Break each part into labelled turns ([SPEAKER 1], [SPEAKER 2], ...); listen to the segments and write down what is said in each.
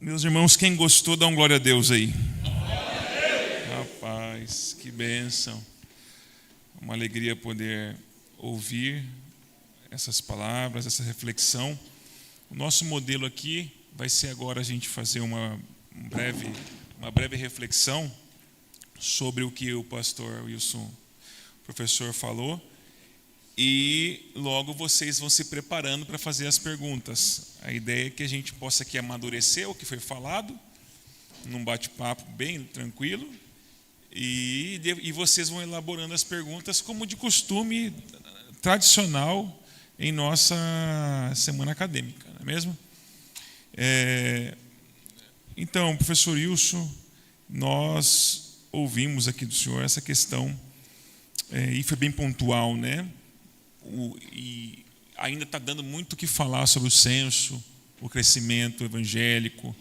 [SPEAKER 1] Meus irmãos, quem gostou, dá um glória a Deus aí. Rapaz, que bênção. Uma alegria poder ouvir essas palavras, essa reflexão. O nosso modelo aqui vai ser agora a gente fazer uma breve reflexão sobre o que o pastor Wilson, professor, falou. E logo vocês vão se preparando para fazer as perguntas. A ideia é que a gente possa aqui amadurecer o que foi falado, num bate-papo bem tranquilo, e vocês vão elaborando as perguntas como de costume tradicional em nossa semana acadêmica, não é mesmo? Então, professor Wilson, nós ouvimos aqui do senhor essa questão, e foi bem pontual, né? E ainda está dando muito o que falar sobre o censo, o crescimento evangélico.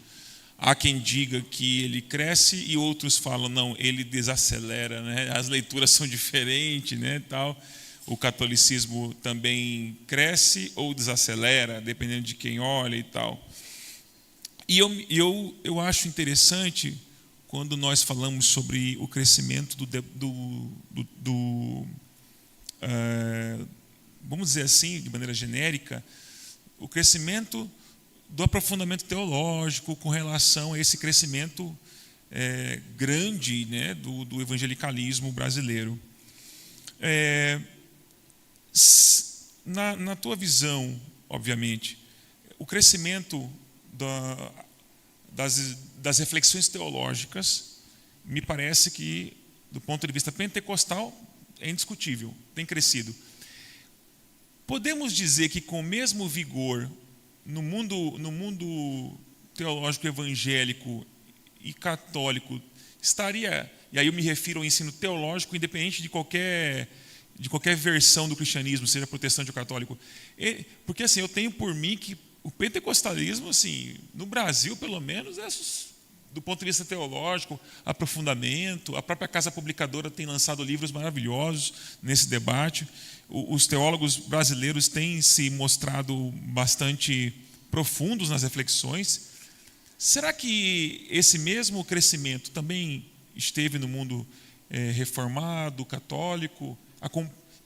[SPEAKER 1] Há quem diga que ele cresce e outros falam, não, ele desacelera, né? As leituras são diferentes, né, tal. O catolicismo também cresce ou desacelera, dependendo de quem olha e tal. E eu acho interessante quando nós falamos sobre o crescimento vamos dizer assim, de maneira genérica, o crescimento do aprofundamento teológico com relação a esse crescimento grande, né, do evangelicalismo brasileiro. Na tua visão, obviamente, o crescimento das reflexões teológicas, me parece que, do ponto de vista pentecostal, é indiscutível, tem crescido. Podemos dizer que com o mesmo vigor no mundo teológico evangélico e católico estaria, e aí eu me refiro ao ensino teológico independente de qualquer versão do cristianismo, seja protestante ou católico. Porque assim, eu tenho por mim que o pentecostalismo, assim, no Brasil pelo menos, do ponto de vista teológico, aprofundamento, a própria Casa Publicadora tem lançado livros maravilhosos nesse debate. Os teólogos brasileiros têm se mostrado bastante profundos nas reflexões. Será que esse mesmo crescimento também esteve no mundo reformado, católico,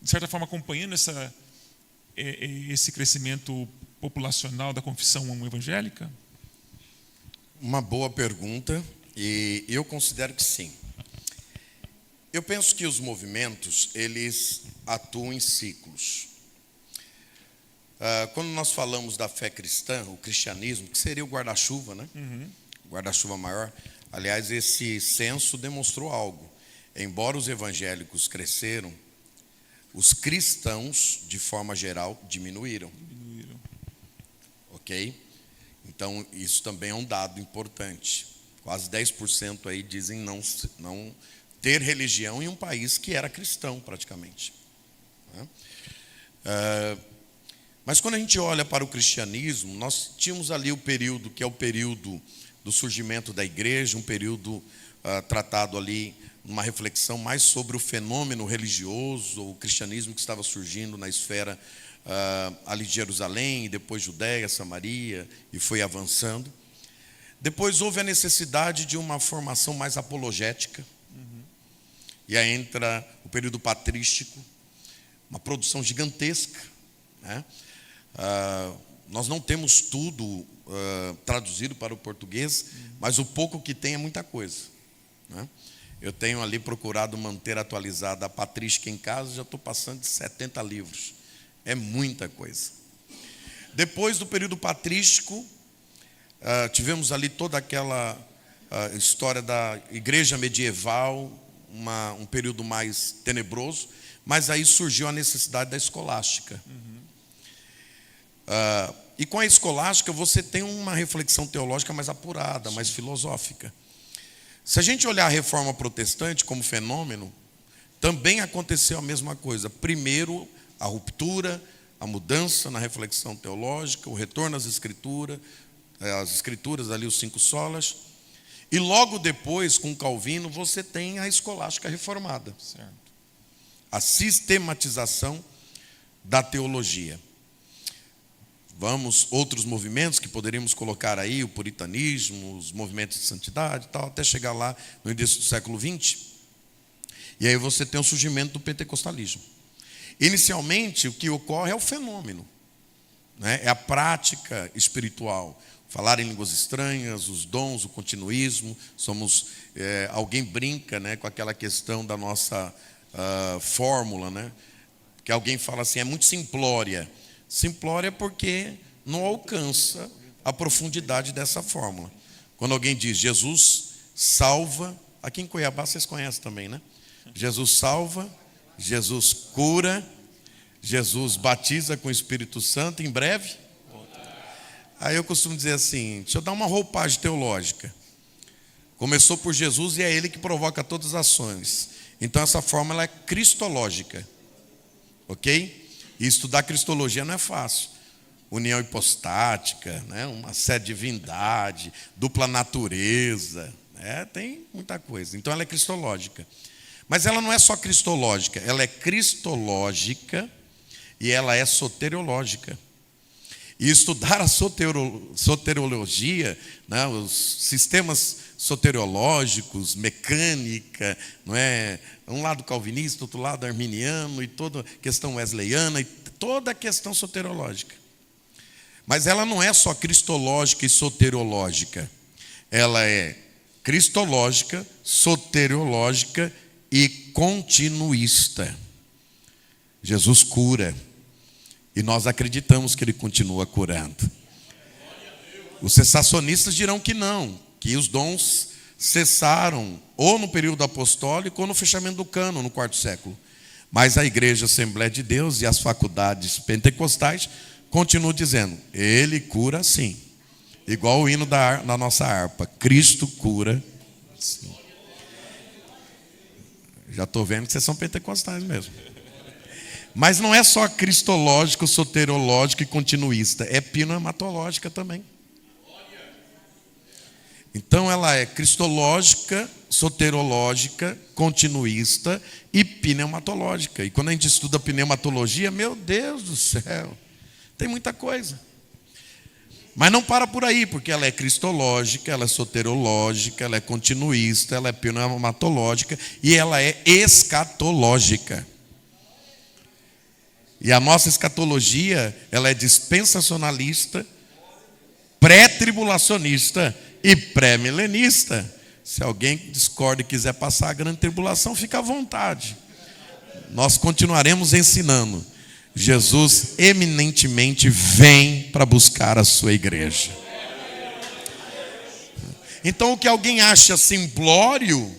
[SPEAKER 1] de certa forma acompanhando esse crescimento populacional da confissão evangélica?
[SPEAKER 2] Uma boa pergunta, e eu considero que sim. Eu penso que os movimentos, eles atuam em ciclos. Quando nós falamos da fé cristã, o cristianismo, que seria o guarda-chuva, né? O guarda-chuva maior. Aliás, esse censo demonstrou algo. Embora os evangélicos cresceram, os cristãos, de forma geral, diminuíram. Ok? Então, isso também é um dado importante. Quase 10% aí dizem não ter religião em um país que era cristão, praticamente. Mas quando a gente olha para o cristianismo, nós tínhamos ali o período, que é o período do surgimento da igreja, um período tratado ali, numa reflexão mais sobre o fenômeno religioso, o cristianismo que estava surgindo na esfera ali de Jerusalém, e depois Judéia, Samaria, e foi avançando. Depois houve a necessidade de uma formação mais apologética, e aí entra o período patrístico, uma produção gigantesca, né? Nós não temos tudo traduzido para o português, mas o pouco que tem é muita coisa, né? Eu tenho ali procurado manter atualizada a patrística em casa, já estou passando de 70 livros. É muita coisa. Depois do período patrístico, tivemos ali toda aquela história da igreja medieval, um período mais tenebroso, mas aí surgiu a necessidade da escolástica. E com a escolástica você tem uma reflexão teológica mais apurada, mais filosófica. Se a gente olhar a reforma protestante como fenômeno, também aconteceu a mesma coisa. Primeiro, a ruptura, a mudança na reflexão teológica, o retorno às escrituras ali, os 5 solas. E logo depois, com Calvino, você tem a escolástica reformada.
[SPEAKER 1] Certo.
[SPEAKER 2] A sistematização da teologia. outros movimentos que poderíamos colocar aí, o puritanismo, os movimentos de santidade e tal, até chegar lá no início do século XX. E aí você tem o surgimento do pentecostalismo. Inicialmente, o que ocorre é o fenômeno, né? É a prática espiritual. Falar em línguas estranhas, os dons, o continuismo. Alguém brinca, né, com aquela questão da nossa fórmula, né? Que alguém fala assim, é muito simplória. Simplória porque não alcança a profundidade dessa fórmula. Quando alguém diz Jesus salva, aqui em Cuiabá vocês conhecem também, né? Jesus salva, Jesus cura, Jesus batiza com o Espírito Santo em breve. Aí eu costumo dizer assim, deixa eu dar uma roupagem teológica. Começou por Jesus e é Ele que provoca todas as ações. Então essa fórmula é cristológica. Ok? E estudar cristologia não é fácil. União hipostática, né? Uma série de divindade, dupla natureza, tem muita coisa. Então ela é cristológica. Mas ela não é só cristológica, ela é cristológica e ela é soteriológica. E estudar a soteriologia, né? Os sistemas soteriológicos, mecânica, não é? Um lado calvinista, outro lado arminiano, e toda a questão wesleyana, e toda a questão soteriológica. Mas ela não é só cristológica e soteriológica. Ela é cristológica, soteriológica e continuista. Jesus cura. E nós acreditamos que Ele continua curando. Os cessacionistas dirão que não, que os dons cessaram ou no período apostólico ou no fechamento do cânon, no quarto século. Mas a Igreja Assembleia de Deus e as faculdades pentecostais continuam dizendo, Ele cura sim. Igual o hino da nossa harpa, Cristo cura sim. Já estou vendo que vocês são pentecostais mesmo. Mas não é só cristológico, soteriológico e continuista, é pneumatológica também. Então ela é cristológica, soteriológica, continuista e pneumatológica. E quando a gente estuda pneumatologia, meu Deus do céu, tem muita coisa. Mas não para por aí, porque ela é cristológica, ela é soteriológica, ela é continuista, ela é pneumatológica e ela é escatológica. E a nossa escatologia, ela é dispensacionalista, pré-tribulacionista e pré-milenista. Se alguém discorda e quiser passar a grande tribulação, fica à vontade. Nós continuaremos ensinando. Jesus eminentemente vem para buscar a sua igreja. Então o que alguém acha simplório,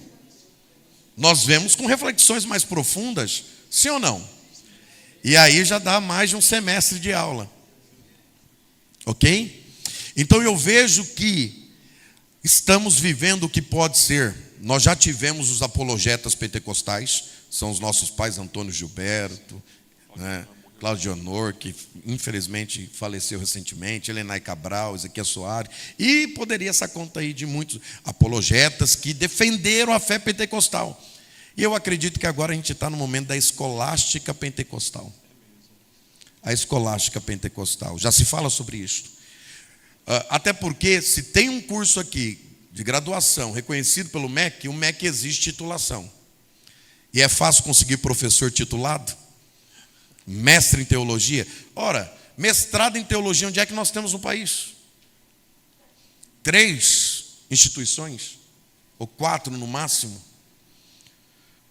[SPEAKER 2] nós vemos com reflexões mais profundas, sim ou não? E aí já dá mais de um semestre de aula. Ok? Então eu vejo que estamos vivendo o que pode ser. Nós já tivemos os apologetas pentecostais, são os nossos pais Antônio Gilberto, né? Cláudio Honor, que infelizmente faleceu recentemente, Helenay Cabral, Ezequiel Soares, e poderia essa conta aí de muitos apologetas que defenderam a fé pentecostal. E eu acredito que agora a gente está no momento da escolástica pentecostal. A escolástica pentecostal. Já se fala sobre isso. Até porque, se tem um curso aqui de graduação reconhecido pelo MEC, o MEC exige titulação. E é fácil conseguir professor titulado? Mestre em teologia? Ora, mestrado em teologia, onde é que nós temos no país? 3 instituições, ou 4 no máximo.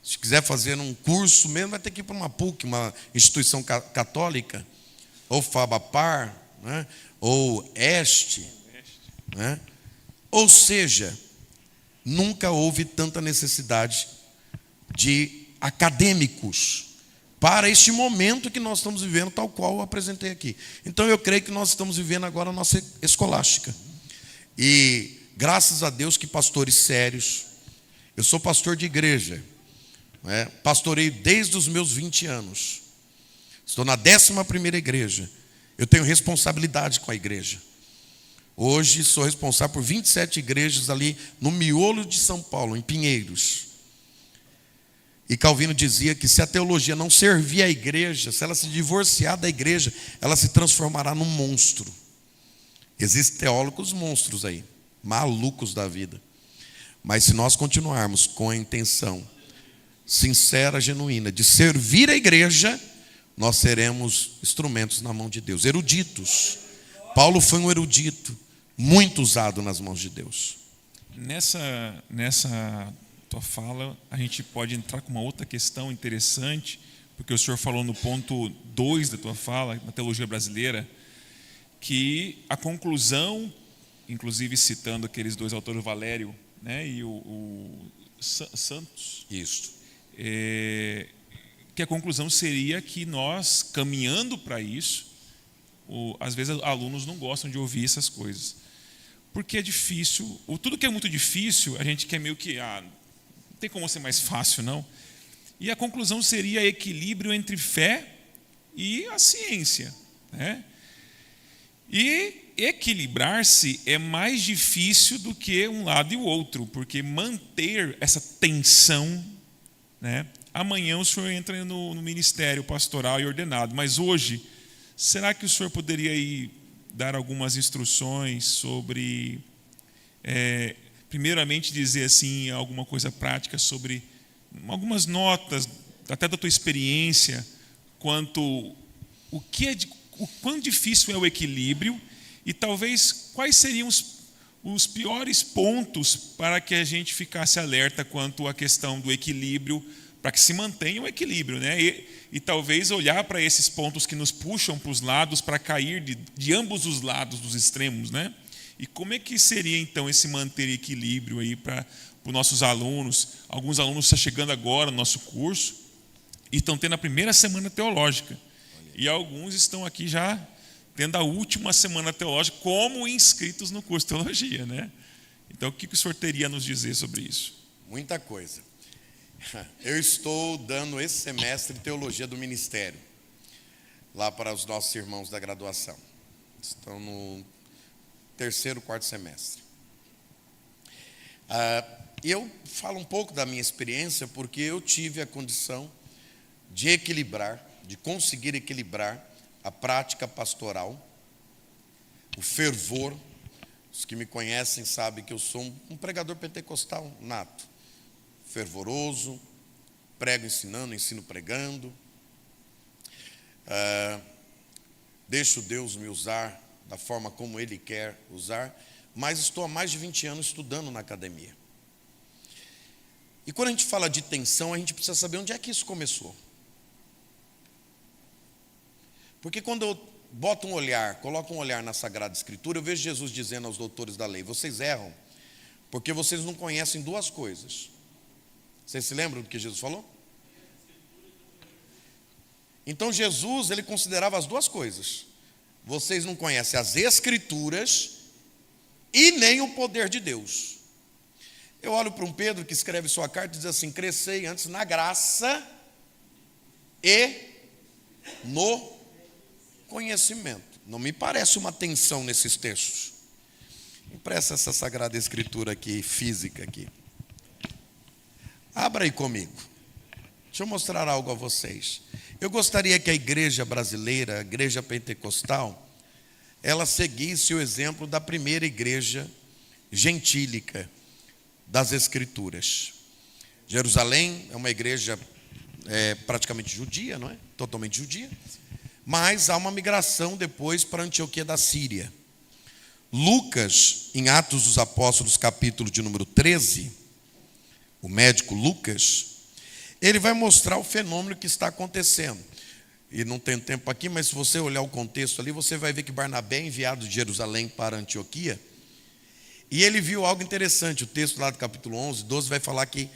[SPEAKER 2] Se quiser fazer um curso mesmo, vai ter que ir para uma PUC, uma instituição católica, ou FABAPAR, né? Ou ESTE, né? Ou seja, nunca houve tanta necessidade de acadêmicos para este momento que nós estamos vivendo, tal qual eu apresentei aqui. Então eu creio que nós estamos vivendo agora a nossa escolástica. E graças a Deus que pastores sérios, eu sou pastor de igreja, pastoreio desde os meus 20 anos. Estou na 11ª igreja. Eu tenho responsabilidade com a igreja. Hoje sou responsável por 27 igrejas ali no miolo de São Paulo, em Pinheiros. E Calvino dizia que se a teologia não servir à igreja, se ela se divorciar da igreja, ela se transformará num monstro. Existem teólogos monstros aí, malucos da vida. Mas se nós continuarmos com a intenção sincera, genuína, de servir a igreja, nós seremos instrumentos na mão de Deus, eruditos. Paulo foi um erudito, muito usado nas mãos de Deus.
[SPEAKER 1] Nessa tua fala, a gente pode entrar com uma outra questão interessante, porque o senhor falou no ponto 2 da tua fala, na teologia brasileira, que a conclusão, inclusive citando aqueles dois autores, o Valério, né, e o Santos,
[SPEAKER 2] Isso.
[SPEAKER 1] que a conclusão seria que nós, caminhando para isso, às vezes alunos não gostam de ouvir essas coisas, porque é difícil, tudo que é muito difícil, a gente quer meio que, não tem como ser mais fácil, não. E a conclusão seria equilíbrio entre fé e a ciência, né? E equilibrar-se é mais difícil do que um lado e o outro, porque manter essa tensão, né? Amanhã o senhor entra no ministério pastoral e ordenado, mas hoje, será que o senhor poderia aí dar algumas instruções sobre, primeiramente dizer assim, alguma coisa prática sobre algumas notas, até da tua experiência, quanto o quão difícil é o equilíbrio e talvez quais seriam os piores pontos para que a gente ficasse alerta quanto à questão do equilíbrio, para que se mantenha o equilíbrio, né? E talvez olhar para esses pontos que nos puxam para os lados, para cair de ambos os lados dos extremos, né? E como é que seria então esse manter equilíbrio aí para os nossos alunos? Alguns alunos estão chegando agora no nosso curso e estão tendo a primeira semana teológica. E alguns estão aqui já tendo a última semana teológica como inscritos no curso de teologia, né? Então, o que o senhor teria a nos dizer sobre isso?
[SPEAKER 2] Muita coisa. Eu estou dando esse semestre de teologia do ministério, lá para os nossos irmãos da graduação. Estão no 3º, 4º semestre. E eu falo um pouco da minha experiência, porque eu tive a condição de conseguir equilibrar a prática pastoral, o fervor. Os que me conhecem sabem que eu sou um pregador pentecostal nato, fervoroso, prego ensinando, ensino pregando, deixo Deus me usar da forma como Ele quer usar, mas estou há mais de 20 anos estudando na academia. E quando a gente fala de tensão, a gente precisa saber onde é que isso começou. Porque quando eu coloco um olhar na Sagrada Escritura, eu vejo Jesus dizendo aos doutores da lei: vocês erram porque vocês não conhecem duas coisas. Vocês se lembram do que Jesus falou? Então Jesus, ele considerava as duas coisas. Vocês não conhecem as Escrituras e nem o poder de Deus. Eu olho para um Pedro que escreve sua carta e diz assim: crescei antes na graça e no conhecimento. Não me parece uma tensão nesses textos. Empresta essa Sagrada Escritura aqui, física aqui. Abra aí comigo. Deixa eu mostrar algo a vocês. Eu gostaria que a igreja brasileira, a igreja pentecostal, ela seguisse o exemplo da primeira igreja gentílica das Escrituras. Jerusalém é uma igreja praticamente judia, não é? Totalmente judia. Mas há uma migração depois para Antioquia da Síria. Lucas, em Atos dos Apóstolos, capítulo de número 13, o médico Lucas, ele vai mostrar o fenômeno que está acontecendo. E não tem tempo aqui, mas se você olhar o contexto ali, você vai ver que Barnabé é enviado de Jerusalém para Antioquia, e ele viu algo interessante. O texto lá do capítulo 11, 12, vai falar que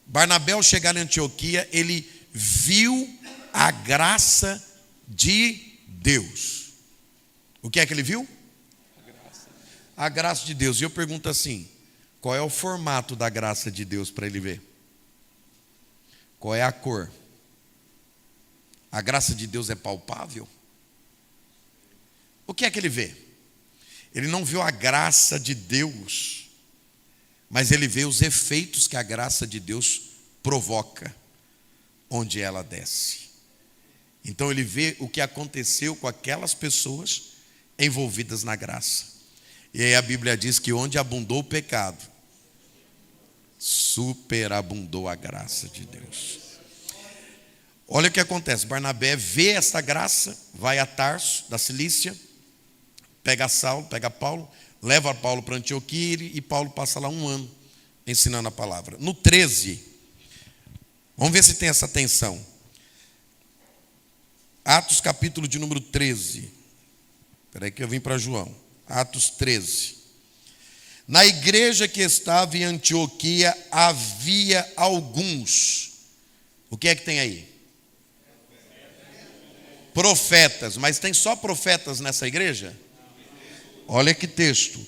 [SPEAKER 2] Barnabé, ao chegar em Antioquia, ele viu a graça de Deus. O que é que ele viu? A graça de Deus. E eu pergunto assim: qual é o formato da graça de Deus para ele ver? Qual é a cor? A graça de Deus é palpável? O que é que ele vê? Ele não viu a graça de Deus, mas ele vê os efeitos que a graça de Deus provoca onde ela desce. Então ele vê o que aconteceu com aquelas pessoas envolvidas na graça. E aí a Bíblia diz que onde abundou o pecado, superabundou a graça de Deus. Olha o que acontece. Barnabé vê essa graça, vai a Tarso, da Cilícia, pega Saulo, pega Paulo, leva Paulo para Antioquia e Paulo passa lá 1 ano ensinando a palavra. No 13, vamos ver se tem essa tensão. Atos capítulo de número 13. Espera aí que eu vim para João. Atos 13. Na igreja que estava em Antioquia havia alguns. O que é que tem aí? Profetas. Mas tem só profetas nessa igreja? Olha que texto.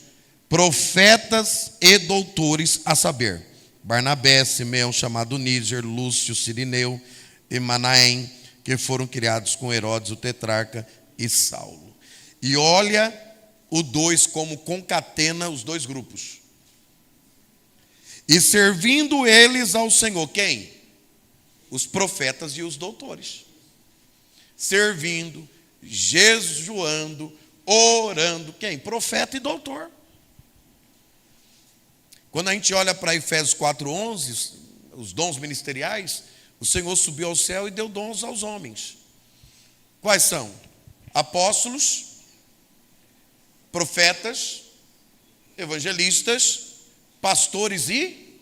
[SPEAKER 2] Profetas e doutores, a saber, Barnabé, Simeão, chamado Níger, Lúcio, Cirineu e Manaém, que foram criados com Herodes, o tetrarca, e Saulo. E olha o 2 como concatena os dois grupos. E servindo eles ao Senhor, quem? Os profetas e os doutores. Servindo, jejuando, orando, quem? Profeta e doutor. Quando a gente olha para Efésios 4:11, os dons ministeriais, o Senhor subiu ao céu e deu dons aos homens. Quais são? Apóstolos, profetas, evangelistas, pastores e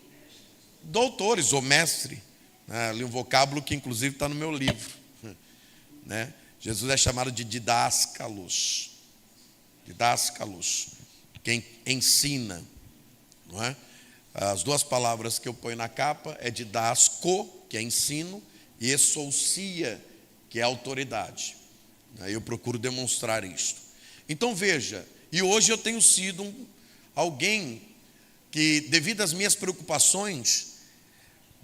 [SPEAKER 2] doutores, ou mestre. Ali um vocábulo que inclusive está no meu livro. Jesus é chamado de didáscalos. Didáscalos, quem ensina. Não é? As duas palavras que eu ponho na capa é didasco, que é ensino, e exousia, que é autoridade. Eu procuro demonstrar isto. Então veja, e hoje eu tenho sido alguém que, devido às minhas preocupações,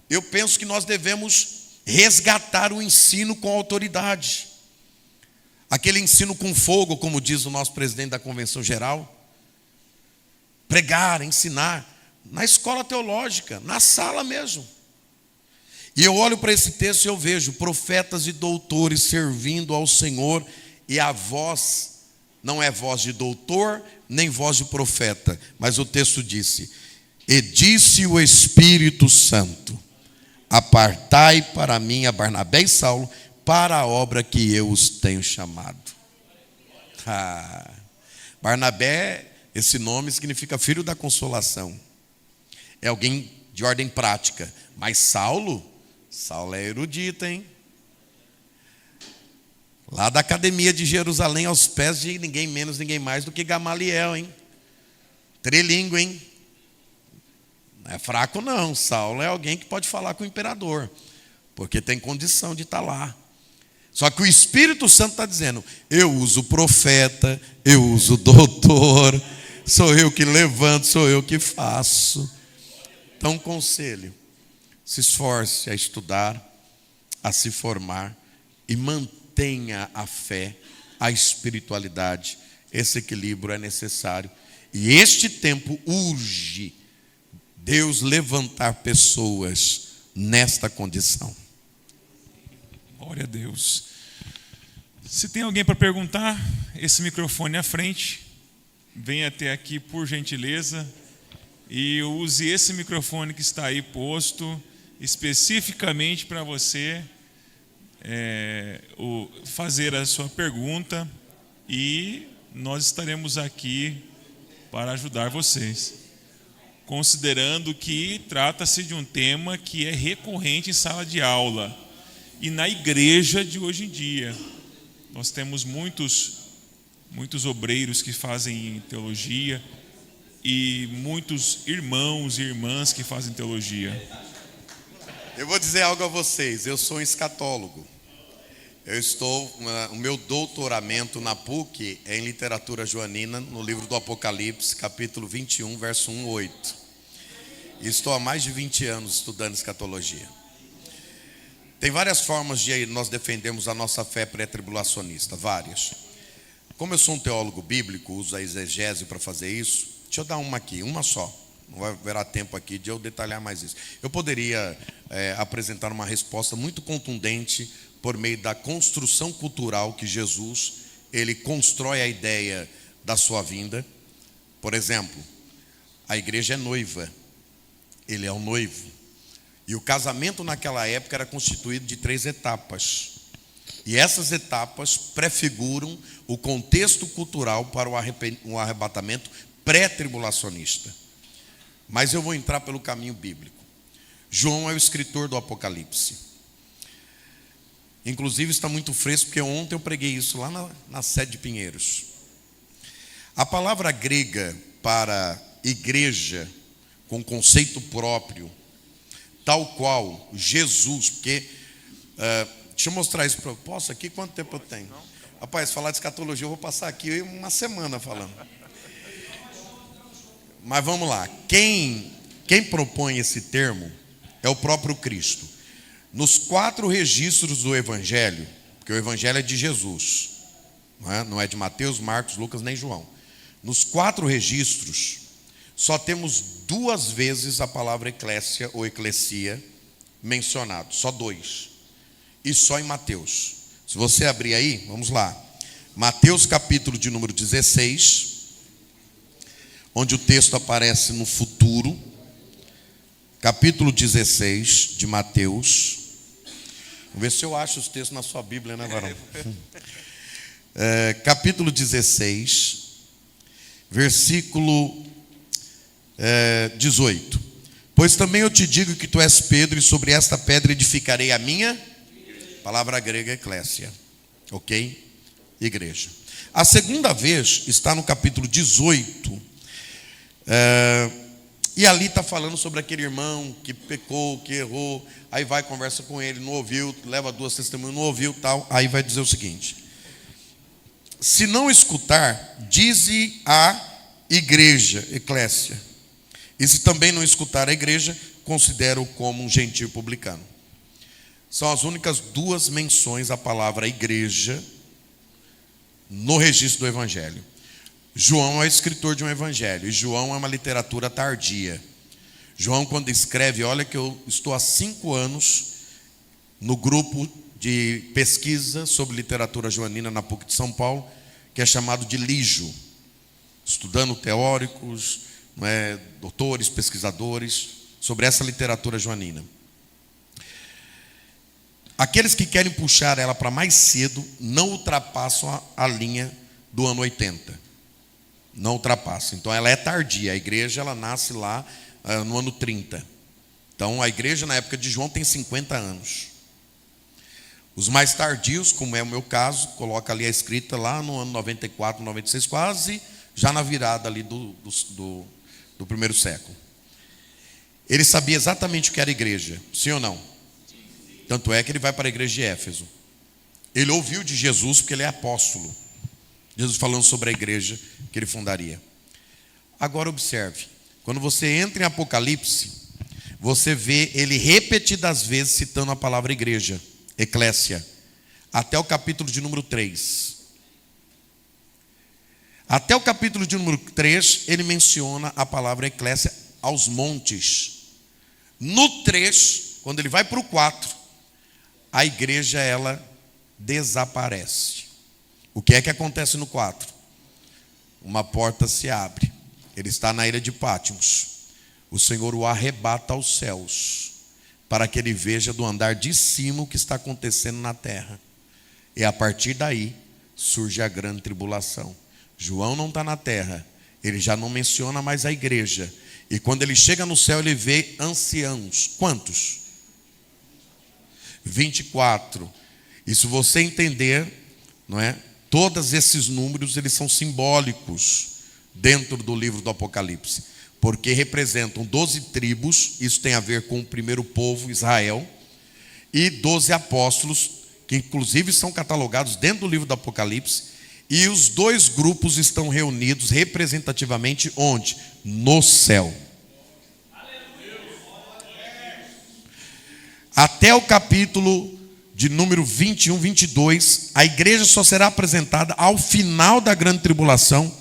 [SPEAKER 2] eu penso que nós devemos resgatar o ensino com autoridade. Aquele ensino com fogo, como diz o nosso presidente da Convenção Geral. Pregar, ensinar, na escola teológica, na sala mesmo. E eu olho para esse texto e eu vejo profetas e doutores servindo ao Senhor, e a voz não é voz de doutor, nem voz de profeta, mas o texto disse: e disse o Espírito Santo, apartai para mim a Barnabé e Saulo, para a obra que eu os tenho chamado. Barnabé, esse nome significa filho da consolação. É alguém de ordem prática. Mas Saulo é erudito, hein? Lá da academia de Jerusalém, aos pés de ninguém menos, ninguém mais do que Gamaliel, hein? Trilingue, hein? Não é fraco não. Saulo é alguém que pode falar com o imperador, porque tem condição de estar lá. Só que o Espírito Santo está dizendo: eu uso profeta, eu uso doutor, sou eu que levanto, sou eu que faço. Então, conselho: se esforce a estudar, a se formar e mantenha a fé, a espiritualidade. Esse equilíbrio é necessário. E este tempo urge Deus levantar pessoas nesta condição.
[SPEAKER 1] Glória a Deus. Se tem alguém para perguntar, esse microfone à frente, venha até aqui por gentileza e use esse microfone que está aí posto especificamente para você fazer a sua pergunta, e nós estaremos aqui para ajudar vocês, considerando que trata-se de um tema que é recorrente em sala de aula e na igreja de hoje em dia. Nós temos muitos obreiros que fazem teologia e muitos irmãos e irmãs que fazem teologia.
[SPEAKER 2] Eu vou dizer algo a vocês. Eu sou um escatólogo. O meu doutoramento na PUC é em literatura joanina, no livro do Apocalipse, capítulo 21, verso 1, 8. E estou há mais de 20 anos estudando escatologia. Tem várias formas de nós defendermos a nossa fé pré-tribulacionista, várias. Como eu sou um teólogo bíblico, uso a exegese para fazer isso, deixa eu dar uma aqui, uma só. Não haverá tempo aqui de eu detalhar mais isso. Eu poderia apresentar uma resposta muito contundente por meio da construção cultural que Jesus, ele constrói a ideia da sua vinda. Por exemplo, a igreja é noiva, ele é o noivo. E o casamento naquela época era constituído de 3 etapas. E essas etapas prefiguram o contexto cultural para o arrebatamento pré-tribulacionista. Mas eu vou entrar pelo caminho bíblico. João é o escritor do Apocalipse. Inclusive está muito fresco, porque ontem eu preguei isso lá na sede de Pinheiros. A palavra grega para igreja, com conceito próprio, tal qual Jesus, porque, deixa eu mostrar isso para você. Posso aqui? Quanto tempo eu tenho? Rapaz, falar de escatologia, eu vou passar aqui uma semana falando. Mas vamos lá, quem propõe esse termo é o próprio Cristo. Nos 4 registros do Evangelho, porque o Evangelho é de Jesus, não é de Mateus, Marcos, Lucas nem João. Nos 4 registros, só temos 2 vezes a palavra eclésia ou eclesia mencionado, só 2. E só em Mateus. Se você abrir aí, vamos lá. Mateus capítulo de número 16, onde o texto aparece no futuro. Capítulo 16 de Mateus. Vamos ver se eu acho os textos na sua Bíblia, né, varão? Capítulo 16, versículo 18. Pois também eu te digo que tu és Pedro, e sobre esta pedra edificarei a minha palavra grega eclésia, ok? Igreja. A segunda vez está no capítulo 18, e ali está falando sobre aquele irmão que pecou, que errou. Aí vai, conversa com ele, não ouviu, leva 2 testemunhas, não ouviu, tal. Aí vai dizer o seguinte: se não escutar, dize a igreja, eclésia. E se também não escutar a igreja, considera-o como um gentio publicano. São as únicas 2 menções à palavra igreja no registro do Evangelho. João é escritor de um Evangelho, e João é uma literatura tardia. João, quando escreve, olha que eu estou há 5 anos no grupo de pesquisa sobre literatura joanina na PUC de São Paulo, que é chamado de LIJO, estudando teóricos, doutores, pesquisadores, sobre essa literatura joanina. Aqueles que querem puxar ela para mais cedo não ultrapassam a linha do ano 80. Não ultrapassam. Então ela é tardia. A igreja ela nasce lá no ano 30. Então a igreja na época de João tem 50 anos. Os mais tardios, como é o meu caso, coloca ali a escrita lá no ano 94, 96, quase já na virada ali do primeiro século. Ele sabia exatamente o que era igreja, sim ou não? Tanto é que ele vai para a igreja de Éfeso. Ele ouviu de Jesus, porque ele é apóstolo. Jesus falando sobre a igreja que ele fundaria. Agora observe, quando você entra em Apocalipse, você vê ele repetidas vezes citando a palavra igreja, eclésia, até o capítulo de número 3. Até o capítulo de número 3, ele menciona a palavra eclésia aos montes. No 3, quando ele vai para o 4, a igreja ela desaparece. O que é que acontece no 4? Uma porta se abre. Ele está na ilha de Pátimos. O Senhor o arrebata aos céus, para que ele veja do andar de cima o que está acontecendo na terra. E a partir daí surge a grande tribulação. João não está na terra, ele já não menciona mais a igreja. E quando ele chega no céu, ele vê anciãos. Quantos? 24. E se você entender, não é? Todos esses números, eles são simbólicos dentro do livro do Apocalipse, porque representam 12 tribos, isso tem a ver com o primeiro povo, Israel, e 12 apóstolos, que inclusive são catalogados dentro do livro do Apocalipse, e os 2 grupos estão reunidos representativamente onde? No céu. Até o capítulo de número 21, 22, a igreja só será apresentada ao final da grande tribulação.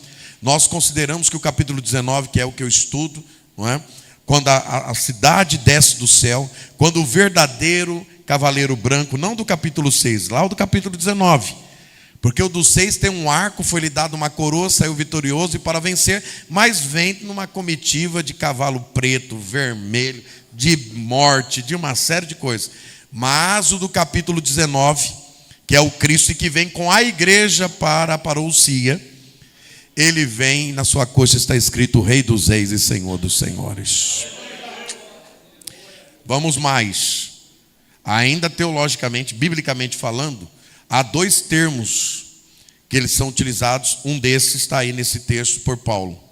[SPEAKER 2] Nós consideramos que o capítulo 19, que é o que eu estudo, não é? Quando a cidade desce do céu, quando o verdadeiro cavaleiro branco, não do capítulo 6, lá do capítulo 19, porque o do 6 tem um arco, foi-lhe dado uma coroa, saiu vitorioso e para vencer, mas vem numa comitiva de cavalo preto, vermelho, de morte, de uma série de coisas. Mas o do capítulo 19, que é o Cristo e que vem com a igreja para a parousia, ele vem, na sua coxa está escrito Rei dos Reis e Senhor dos Senhores. Vamos mais. Ainda teologicamente, biblicamente falando, há dois termos que eles são utilizados. Um desses está aí nesse texto por Paulo.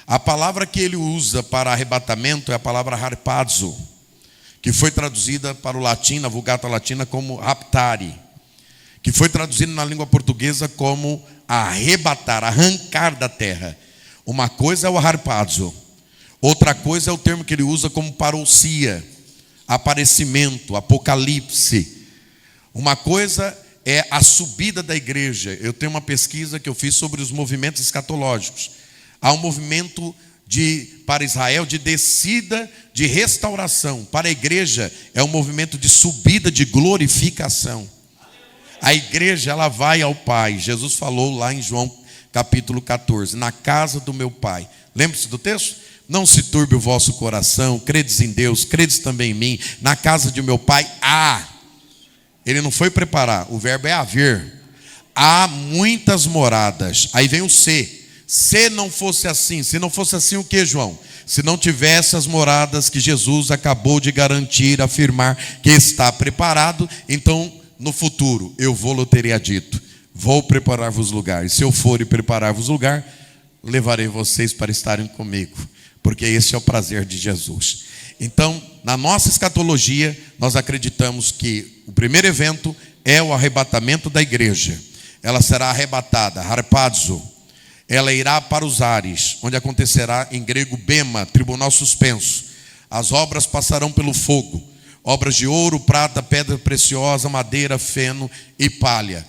[SPEAKER 2] A palavra que ele usa para arrebatamento é a palavra harpazo, que foi traduzida para o latim, na Vulgata Latina, como raptare, que foi traduzido na língua portuguesa como arrebatar, arrancar da terra. Uma coisa é o harpazo, outra coisa é o termo que ele usa como parousia, aparecimento, apocalipse. Uma coisa é a subida da igreja. Eu tenho uma pesquisa que eu fiz sobre os movimentos escatológicos. Há um movimento para Israel de descida, de restauração. Para a igreja é um movimento de subida, de glorificação. A igreja, ela vai ao Pai. Jesus falou lá em João capítulo 14, na casa do meu Pai. Lembre-se do texto? Não se turbe o vosso coração, credes em Deus, credes também em mim. Na casa de meu Pai há. Ele não foi preparar, o verbo é haver. Há muitas moradas. Aí vem o se. Se não fosse assim, se não fosse assim o que, João? Se não tivesse as moradas que Jesus acabou de garantir, afirmar que está preparado, então no futuro, eu vou-lhe teria dito, vou preparar-vos lugar. E se eu for e preparar-vos lugar, levarei vocês para estarem comigo, porque esse é o prazer de Jesus. Então, na nossa escatologia, nós acreditamos que o primeiro evento é o arrebatamento da igreja. Ela será arrebatada, harpazo. Ela irá para os ares, onde acontecerá em grego bema, tribunal suspenso. As obras passarão pelo fogo. Obras de ouro, prata, pedra preciosa, madeira, feno e palha.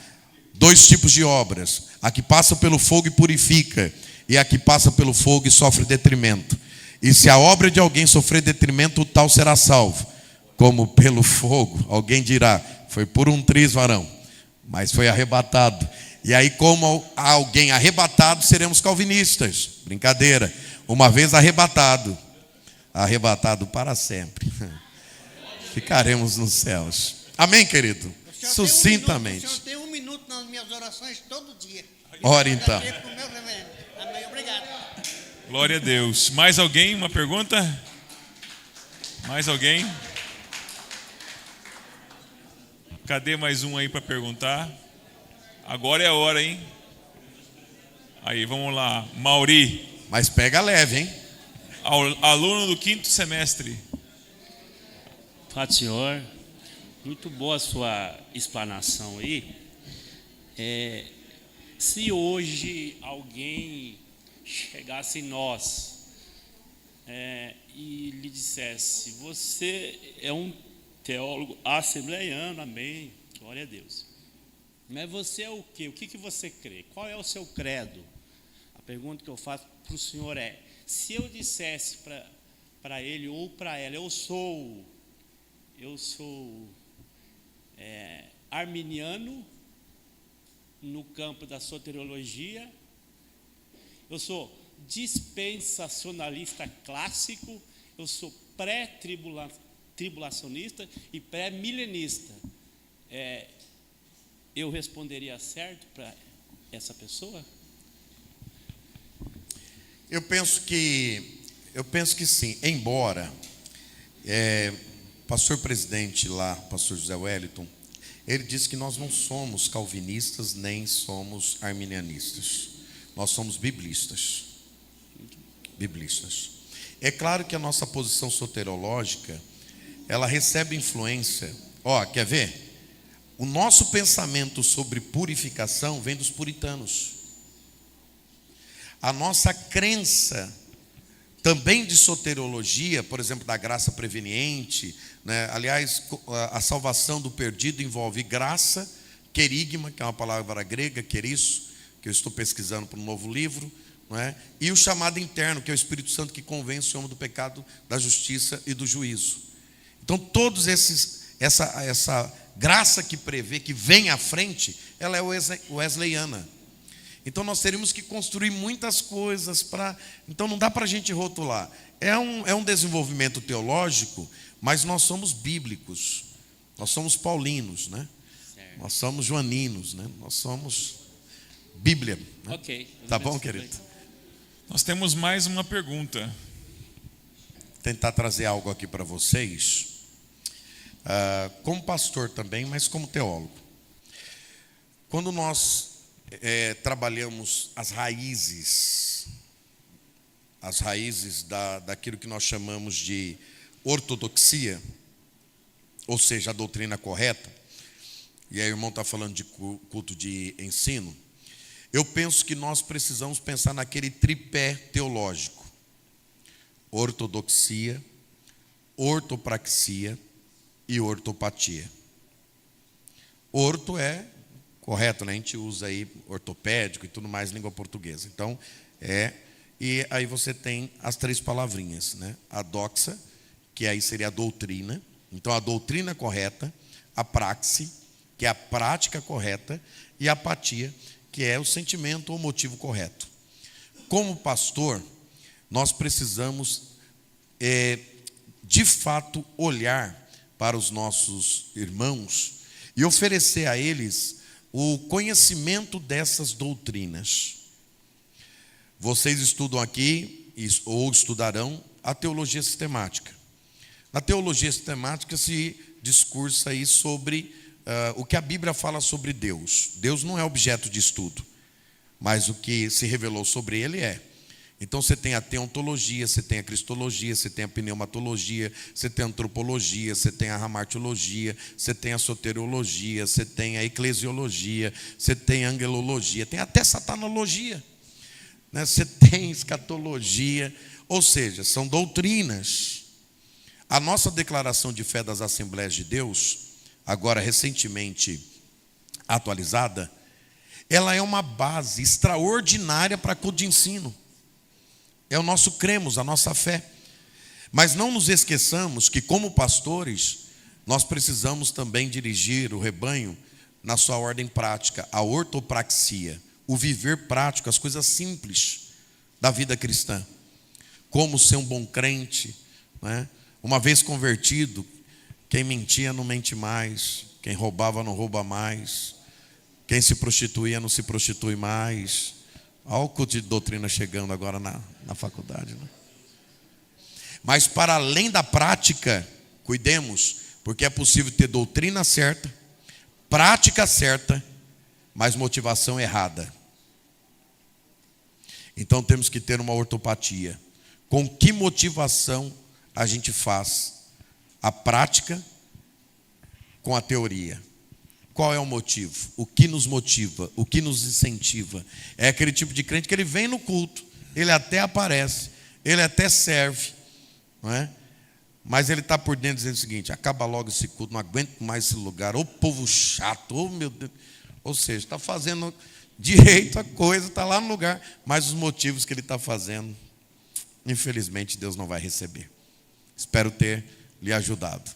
[SPEAKER 2] Dois tipos de obras. A que passa pelo fogo e purifica, e a que passa pelo fogo e sofre detrimento. E se a obra de alguém sofrer detrimento, o tal será salvo. Como pelo fogo. Alguém dirá, foi por um triz, varão, mas foi arrebatado. E aí, como alguém arrebatado, seremos calvinistas. Brincadeira. Uma vez arrebatado, arrebatado para sempre. Ficaremos nos céus. Amém, querido? Sucintamente.
[SPEAKER 3] O senhor tem um minuto nas minhas orações todo dia.
[SPEAKER 2] Ora então.
[SPEAKER 3] Amém, obrigado.
[SPEAKER 1] Glória a Deus. Mais alguém? Uma pergunta? Mais alguém? Cadê mais um aí para perguntar? Agora é a hora, hein? Aí, vamos lá. Mauri.
[SPEAKER 2] Mas pega leve, hein?
[SPEAKER 1] Aluno do 5º semestre.
[SPEAKER 4] Paz do Senhor, muito boa a sua explanação aí. Se hoje alguém chegasse em nós e lhe dissesse, você é um teólogo assembleiano, amém, glória a Deus. Mas você é o quê? O que você crê? Qual é o seu credo? A pergunta que eu faço para o senhor é, se eu dissesse para ele ou para ela, eu sou arminiano no campo da soteriologia, eu sou dispensacionalista clássico, eu sou pré-tribulacionista e pré-milenista. Eu responderia certo para essa pessoa?
[SPEAKER 2] Eu penso que sim, embora pastor presidente lá, pastor José Wellington, ele disse que nós não somos calvinistas nem somos arminianistas. Nós somos biblistas. Biblistas. É claro que a nossa posição soteriológica, ela recebe influência. Quer ver? O nosso pensamento sobre purificação vem dos puritanos. A nossa crença também de soteriologia, por exemplo, da graça preveniente, né? Aliás, a salvação do perdido envolve graça, querigma, que é uma palavra grega, querisso, que eu estou pesquisando para um novo livro, não é? E o chamado interno, que é o Espírito Santo que convence o homem do pecado, da justiça e do juízo. Então, todos essa graça que prevê, que vem à frente, ela é wesleyana. Então, nós teríamos que construir muitas coisas para... Então, não dá para a gente rotular. É um desenvolvimento teológico, mas nós somos bíblicos. Nós somos paulinos, né?
[SPEAKER 4] Certo.
[SPEAKER 2] Nós somos joaninos, né? Nós somos Bíblia, né?
[SPEAKER 4] Ok.
[SPEAKER 2] Tá bom, querido?
[SPEAKER 1] Nós temos mais uma pergunta.
[SPEAKER 2] Tentar trazer algo aqui para vocês, como pastor também, mas como teólogo. Quando nós trabalhamos as raízes daquilo que nós chamamos de ortodoxia, ou seja, a doutrina correta, e aí o irmão está falando de culto de ensino, eu penso que nós precisamos pensar naquele tripé teológico: ortodoxia, ortopraxia e ortopatia. Orto é correto, né? A gente usa aí ortopédico e tudo mais, língua portuguesa. Então, e aí você tem as três palavrinhas, né? A doxa, que aí seria a doutrina. Então, a doutrina correta, a praxe, que é a prática correta, e a apatia, que é o sentimento ou motivo correto. Como pastor, nós precisamos, de fato, olhar para os nossos irmãos e oferecer a eles o conhecimento dessas doutrinas. Vocês estudam aqui, ou estudarão, a teologia sistemática. Na teologia sistemática se discursa aí sobre o que a Bíblia fala sobre Deus. Deus não é objeto de estudo, mas o que se revelou sobre ele é. Então você tem a teontologia, você tem a cristologia, você tem a pneumatologia, você tem a antropologia, você tem a ramartiologia, você tem a soteriologia, você tem a eclesiologia, você tem a angelologia, tem até satanologia, né? Você tem escatologia, ou seja, são doutrinas. A nossa declaração de fé das Assembleias de Deus, agora recentemente atualizada, ela é uma base extraordinária para culto de ensino. É o nosso cremos, a nossa fé. Mas não nos esqueçamos que, como pastores, nós precisamos também dirigir o rebanho na sua ordem prática, a ortopraxia, o viver prático, as coisas simples da vida cristã. Como ser um bom crente, né? Uma vez convertido, quem mentia não mente mais, quem roubava não rouba mais, quem se prostituía não se prostitui mais. Olha o culto de doutrina chegando agora na faculdade, né? Mas para além da prática, cuidemos, porque é possível ter doutrina certa, prática certa, mas motivação errada. Então temos que ter uma ortopatia. Com que motivação a gente faz a prática com a teoria? Qual é o motivo? O que nos motiva? O que nos incentiva? É aquele tipo de crente que ele vem no culto, ele até aparece, ele até serve, não é? Mas ele está por dentro dizendo o seguinte: acaba logo esse culto, não aguento mais esse lugar, ô povo chato, ô meu Deus. Ou seja, está fazendo direito a coisa, está lá no lugar, mas os motivos que ele está fazendo, infelizmente Deus não vai receber. Espero ter lhe ajudado.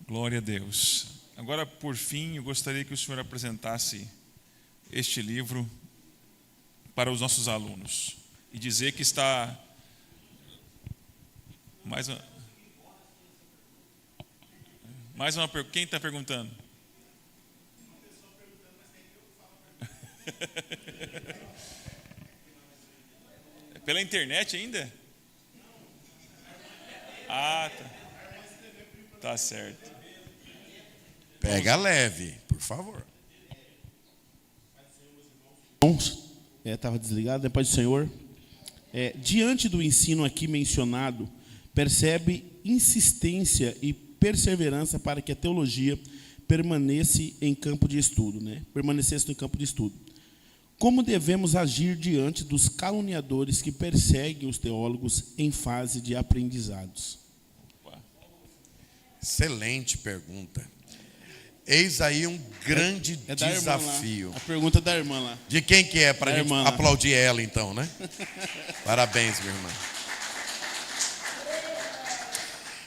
[SPEAKER 1] Glória a Deus. Agora, por fim, eu gostaria que o senhor apresentasse este livro para os nossos alunos e dizer que está mais uma pergunta. Quem está perguntando? É pela internet ainda? Ah, tá. Tá certo.
[SPEAKER 2] Pega leve, por favor.
[SPEAKER 5] Estava desligado, depois do Senhor. Diante do ensino aqui mencionado, percebe insistência e perseverança para que a teologia permanecesse em campo de estudo, né? Permanecesse no campo de estudo. Como devemos agir diante dos caluniadores que perseguem os teólogos em fase de aprendizados?
[SPEAKER 2] Excelente pergunta. Eis aí um grande
[SPEAKER 5] É da irmã lá.
[SPEAKER 2] desafio.
[SPEAKER 5] A pergunta é da irmã lá.
[SPEAKER 2] De quem que é, para a
[SPEAKER 5] Da
[SPEAKER 2] gente
[SPEAKER 5] irmã lá.
[SPEAKER 2] aplaudir ela então, né? Parabéns, minha irmã.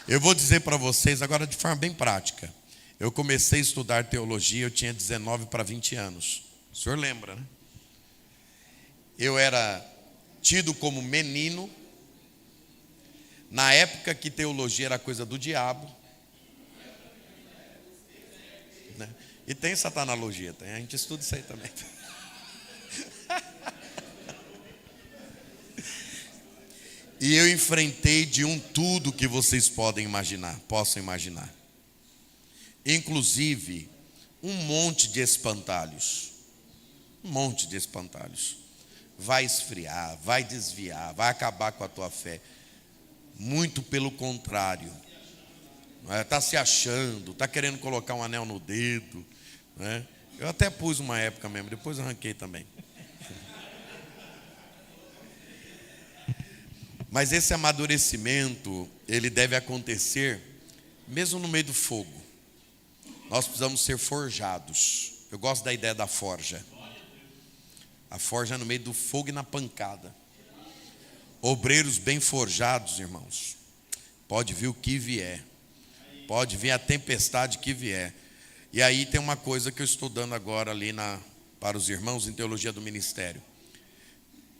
[SPEAKER 2] Eu vou dizer para vocês agora de forma bem prática. Eu comecei a estudar teologia, eu tinha 19 para 20 anos. O senhor lembra, né? Eu era tido como menino. Na época que teologia era coisa do diabo. Né? E tem satanologia, tem, a gente estuda isso aí também. E eu enfrentei de um tudo que vocês possam imaginar. Inclusive, um monte de espantalhos. Um monte de espantalhos. Vai esfriar, vai desviar, vai acabar com a tua fé. Muito pelo contrário. Está se achando, está querendo colocar um anel no dedo. Né? Eu até pus uma época mesmo, depois arranquei também. Mas esse amadurecimento, ele deve acontecer mesmo no meio do fogo. Nós precisamos ser forjados. Eu gosto da ideia da forja. A forja no meio do fogo e na pancada. Obreiros bem forjados, irmãos. Pode vir o que vier. Pode vir a tempestade que vier. E aí tem uma coisa que eu estou dando agora ali para os irmãos em teologia do ministério.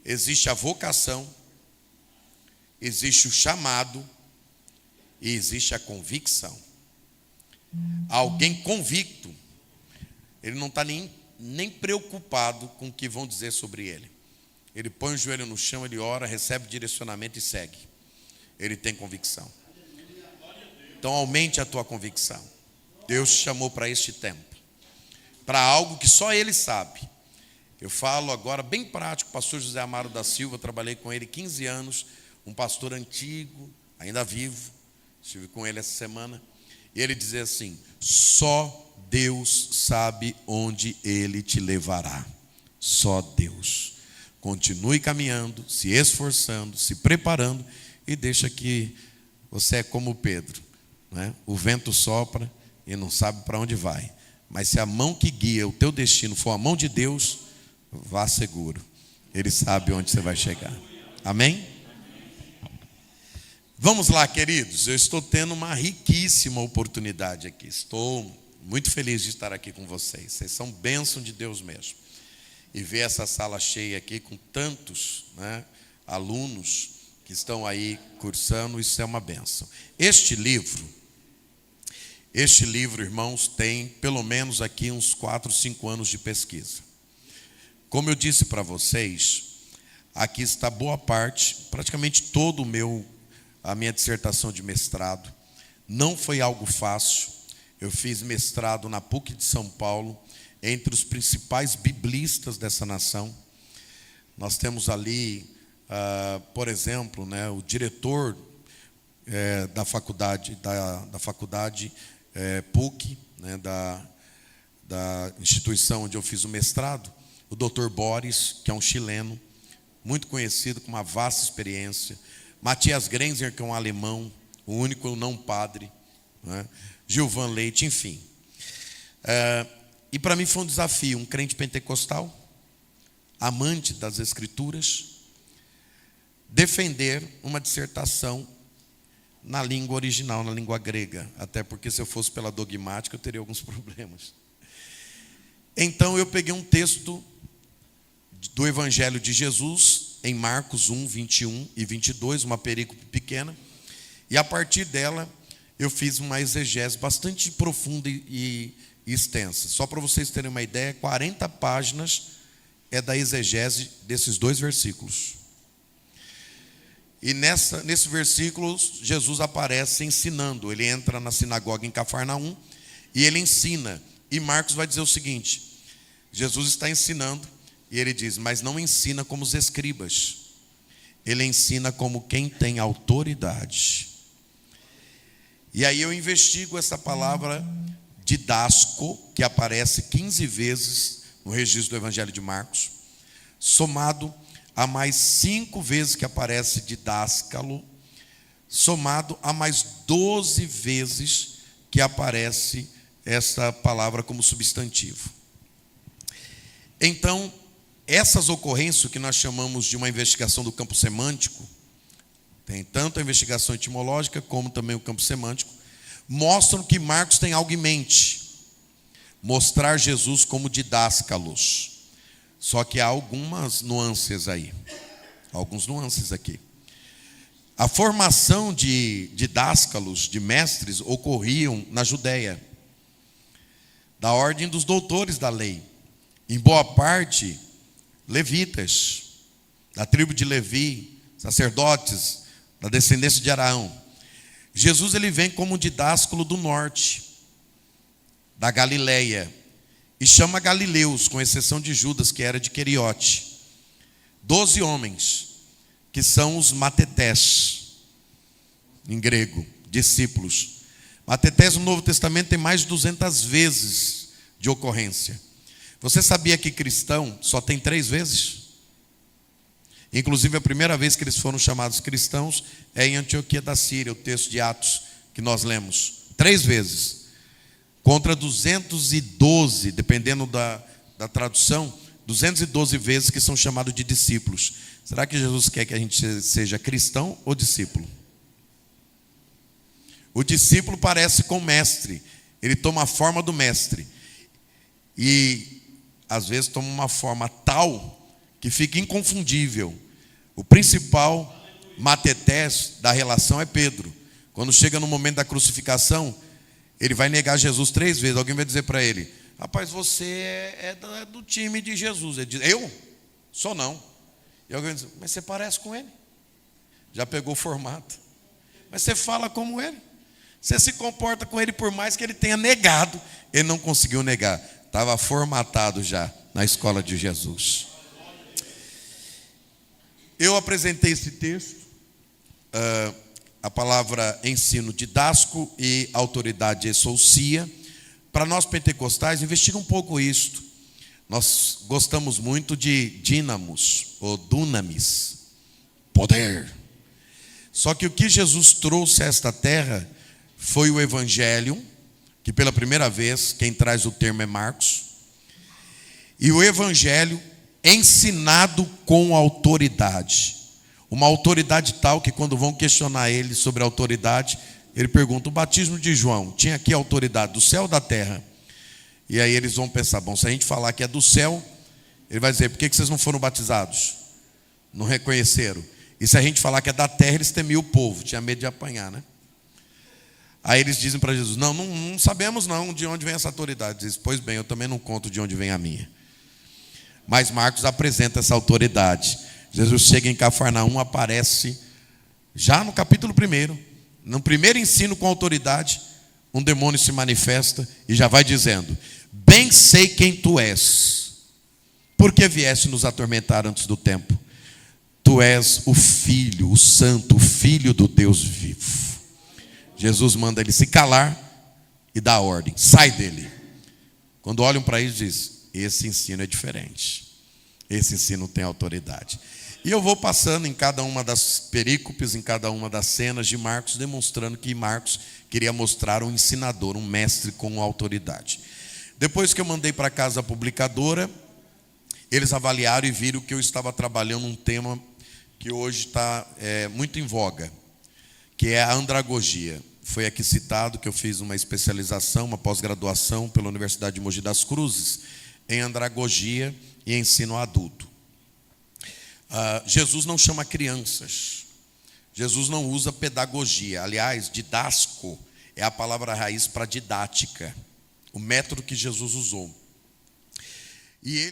[SPEAKER 2] Existe a vocação, existe o chamado e existe a convicção. Alguém convicto, ele não está nem preocupado com o que vão dizer sobre ele. Ele põe o joelho no chão, ele ora, recebe direcionamento e segue. Ele tem convicção. Então aumente a tua convicção. Deus te chamou para este tempo, para algo que só Ele sabe. Eu falo agora bem prático, o pastor José Amaro da Silva, trabalhei com ele 15 anos, um pastor antigo, ainda vivo, estive com ele essa semana, e ele dizia assim: só Deus sabe onde Ele te levará, só Deus. Continue caminhando, se esforçando, se preparando, e deixa que você é como Pedro, né? O vento sopra e não sabe para onde vai, mas se a mão que guia o teu destino for a mão de Deus, vá seguro, Ele sabe onde você vai chegar. Amém? Vamos lá, queridos, eu estou tendo uma riquíssima oportunidade aqui, estou muito feliz de estar aqui com vocês. Vocês são bênção de Deus mesmo. E ver essa sala cheia aqui com tantos, né, alunos que estão aí cursando, isso é uma bênção. Este livro, irmãos, tem pelo menos aqui uns 4, 5 anos de pesquisa. Como eu disse para vocês, aqui está boa parte, praticamente todo a minha dissertação de mestrado. Não foi algo fácil. Eu fiz mestrado na PUC de São Paulo, entre os principais biblistas dessa nação. Nós temos ali, por exemplo, né, o diretor da faculdade, PUC, né, da instituição onde eu fiz o mestrado, o Dr. Boris, que é um chileno, muito conhecido, com uma vasta experiência. Matthias Grenzer, que é um alemão, o único não padre, né? Gilvan Leite, enfim. E para mim foi um desafio, um crente pentecostal, amante das Escrituras, defender uma dissertação na língua original, na língua grega, até porque se eu fosse pela dogmática eu teria alguns problemas. Então eu peguei um texto do Evangelho de Jesus, em Marcos 1, 21 e 22, uma perícope pequena, e a partir dela eu fiz uma exegese bastante profunda e extensa. Só para vocês terem uma ideia, 40 páginas é da exegese desses 2 versículos. E nesse versículo, Jesus aparece ensinando. Ele entra na sinagoga em Cafarnaum e ele ensina. E Marcos vai dizer o seguinte: Jesus está ensinando e ele diz, mas não ensina como os escribas. Ele ensina como quem tem autoridade. E aí eu investigo essa palavra didasco, que aparece 15 vezes no registro do Evangelho de Marcos, somado a mais 5 vezes que aparece didáscalo, somado a mais 12 vezes que aparece essa palavra como substantivo. Então, essas ocorrências que nós chamamos de uma investigação do campo semântico, tem tanto a investigação etimológica como também o campo semântico, mostram que Marcos tem algo em mente: mostrar Jesus como didáscalos. Só que há algumas nuances aí. Alguns nuances aqui. A formação de didáscalos, de mestres, ocorriam na Judéia, da ordem dos doutores da lei. Em boa parte, levitas, da tribo de Levi, sacerdotes, da descendência de Araão. Jesus ele vem como didáscalo do norte, da Galileia, e chama galileus, com exceção de Judas, que era de Queriote. 12 homens, que são os matetés, em grego, discípulos. Matetés no Novo Testamento tem mais de 200 vezes de ocorrência. Você sabia que cristão só tem 3 vezes? Inclusive, a primeira vez que eles foram chamados cristãos é em Antioquia da Síria, o texto de Atos que nós lemos. 3 vezes. Contra 212, dependendo da tradução, 212 vezes que são chamados de discípulos. Será que Jesus quer que a gente seja cristão ou discípulo? O discípulo parece com o mestre. Ele toma a forma do mestre. E, às vezes, toma uma forma tal que fica inconfundível. O principal matetés da relação é Pedro. Quando chega no momento da crucificação, ele vai negar Jesus 3 vezes. Alguém vai dizer para ele: rapaz, você é do time de Jesus. Ele diz: eu? Sou não. E alguém diz: mas você parece com ele. Já pegou o formato. Mas você fala como ele. Você se comporta com ele, por mais que ele tenha negado. Ele não conseguiu negar. Estava formatado já na escola de Jesus. Eu apresentei esse texto, a palavra ensino didasco e autoridade exousia. Para nós pentecostais, investiga um pouco isto. Nós gostamos muito de dínamos, ou dunamis, poder. Só que o que Jesus trouxe a esta terra foi o evangelho, que pela primeira vez, quem traz o termo é Marcos. E o evangelho ensinado com autoridade. Uma autoridade tal que quando vão questionar ele sobre a autoridade, ele pergunta: o batismo de João tinha que autoridade do céu ou da terra? E aí eles vão pensar: bom, se a gente falar que é do céu, ele vai dizer: por que vocês não foram batizados? Não reconheceram. E se a gente falar que é da terra, eles temiam o povo, tinha medo de apanhar, né? Aí eles dizem para Jesus: não sabemos não de onde vem essa autoridade. Diz: pois bem, eu também não conto de onde vem a minha. Mas Marcos apresenta essa autoridade. Jesus chega em Cafarnaum, aparece já no capítulo 1, no primeiro ensino com autoridade, um demônio se manifesta e já vai dizendo: bem sei quem tu és, porque vieste nos atormentar antes do tempo. Tu és o Filho, o Santo, o Filho do Deus vivo. Jesus manda ele se calar e dá ordem: sai dele. Quando olham para ele, diz: esse ensino é diferente. Esse ensino tem autoridade. E eu vou passando em cada uma das perícopes, em cada uma das cenas de Marcos, demonstrando que Marcos queria mostrar um ensinador, um mestre com autoridade. Depois que eu mandei para casa a publicadora, eles avaliaram e viram que eu estava trabalhando um tema que hoje está muito em voga, que é a andragogia. Foi aqui citado que eu fiz uma especialização, uma pós-graduação pela Universidade de Mogi das Cruzes, em andragogia e ensino adulto. Jesus não chama crianças. Jesus não usa pedagogia. Aliás, didasco é a palavra raiz para didática, o método que Jesus usou. E ele